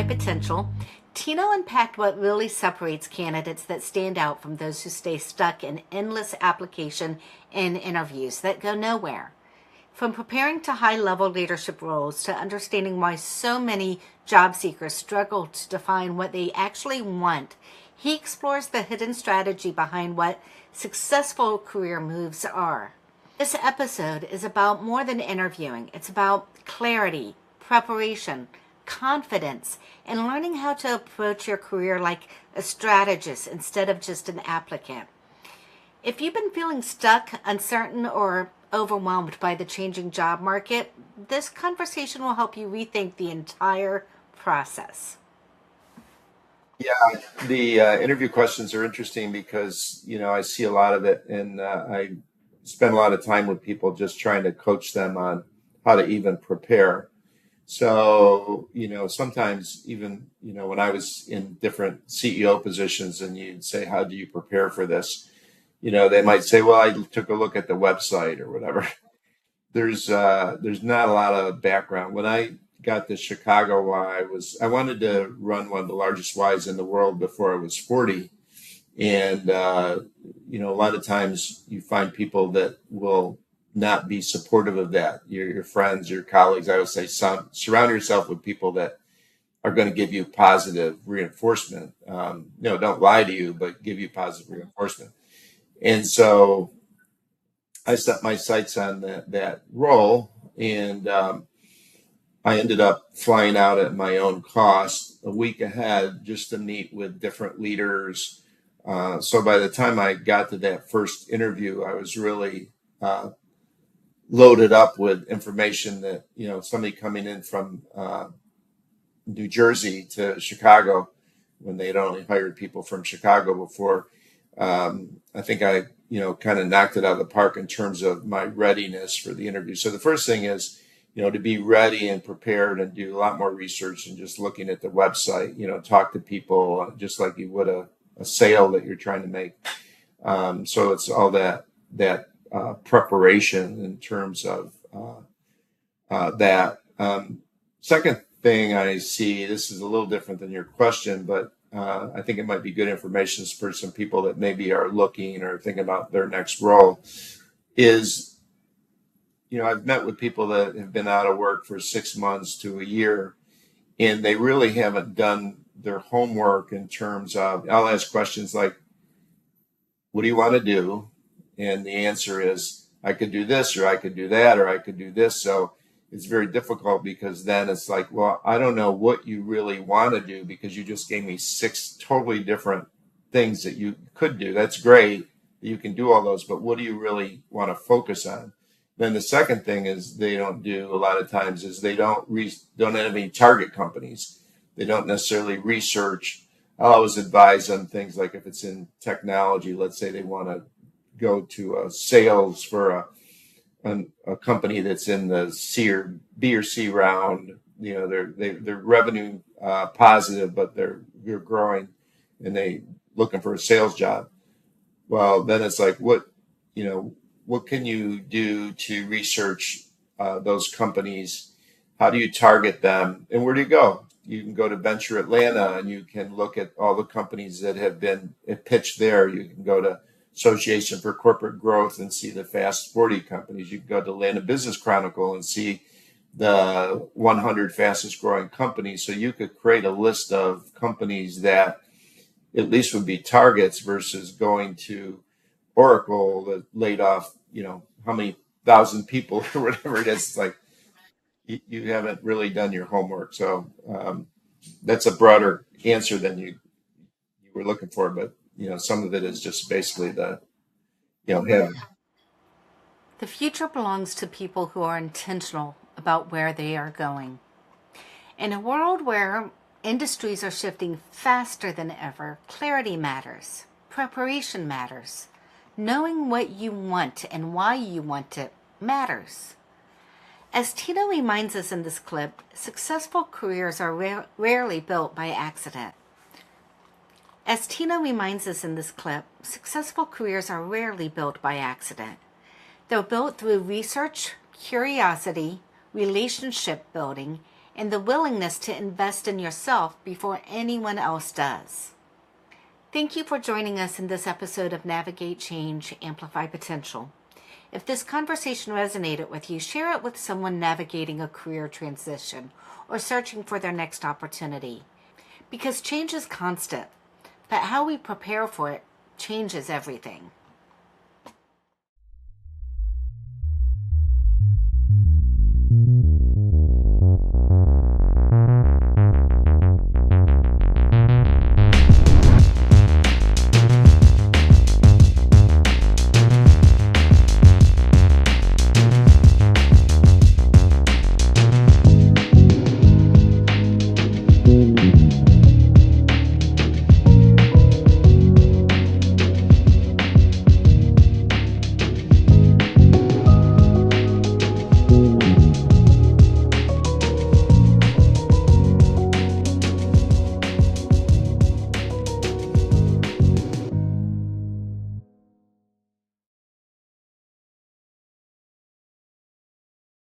Potential, Tino unpacked what really separates candidates that stand out from those who stay stuck in endless application and interviews that go nowhere. From preparing to high-level leadership roles to understanding why so many job seekers struggle to define what they actually want, he explores the hidden strategy behind what successful career moves are. This episode is about more than interviewing. It's about clarity, preparation, confidence, and learning how to approach your career like a strategist instead of just an applicant. If you've been feeling stuck, uncertain, or overwhelmed by the changing job market, this conversation will help you rethink the entire process. Yeah, the interview questions are interesting because, I see a lot of it, and I spend a lot of time with people just trying to coach them on how to even prepare. So, sometimes even, when I was in different CEO positions and you'd say, how do you prepare for this? They might say, well, I took a look at the website or whatever. There's not a lot of background. When I got to Chicago, I wanted to run one of the largest Ys in the world before I was 40. And, a lot of times you find people that will not be supportive of that. Your friends, your colleagues. I always say, surround yourself with people that are going to give you positive reinforcement. Don't lie to you, but give you positive reinforcement. And so I set my sights on that role, and I ended up flying out at my own cost a week ahead just to meet with different leaders. So by the time I got to that first interview, I was really loaded up with information that, somebody coming in from New Jersey to Chicago, when they had only hired people from Chicago before, I think I, kind of knocked it out of the park in terms of my readiness for the interview. So the first thing is, to be ready and prepared and do a lot more research than just looking at the website, talk to people just like you would a sale that you're trying to make. So it's all that preparation in terms of that. Second thing I see, this is a little different than your question, but I think it might be good information for some people that maybe are looking or thinking about their next role, is, I've met with people that have been out of work for 6 months to a year, and they really haven't done their homework in terms of, I'll ask questions like, what do you want to do? And the answer is, I could do this, or I could do that, or I could do this. So it's very difficult, because then it's like, well, I don't know what you really want to do, because you just gave me 6 totally different things that you could do. That's great that you can do all those, but what do you really want to focus on? Then the second thing is they don't do a lot of times is they don't have any target companies. They don't necessarily research. I'll always advise on things like, if it's in technology, let's say they want to go to a sales for a company that's in the B or C round. They're revenue positive, but they're growing, and they looking for a sales job. Well, then it's like, what can you do to research those companies? How do you target them? And where do you go? You can go to Venture Atlanta, and you can look at all the companies that have been pitched there. You can go to Association for Corporate Growth and see the Fast 40 companies. You can go to Atlanta Business Chronicle and see the 100 fastest growing companies. So you could create a list of companies that at least would be targets, versus going to Oracle that laid off, how many thousand people or whatever it is. It's like, you haven't really done your homework. So that's a broader answer than you were looking for. But, some of it is just basically the future belongs to people who are intentional about where they are going. In a world where industries are shifting faster than ever, clarity matters. Preparation matters. Knowing what you want and why you want it matters. As Tino reminds us in this clip, successful careers are rarely built by accident. As Tino reminds us in this clip, successful careers are rarely built by accident. They're built through research, curiosity, relationship building, and the willingness to invest in yourself before anyone else does. Thank you for joining us in this episode of Navigate Change, Amplify Potential. If this conversation resonated with you, share it with someone navigating a career transition or searching for their next opportunity. Because change is constant, but how we prepare for it changes everything.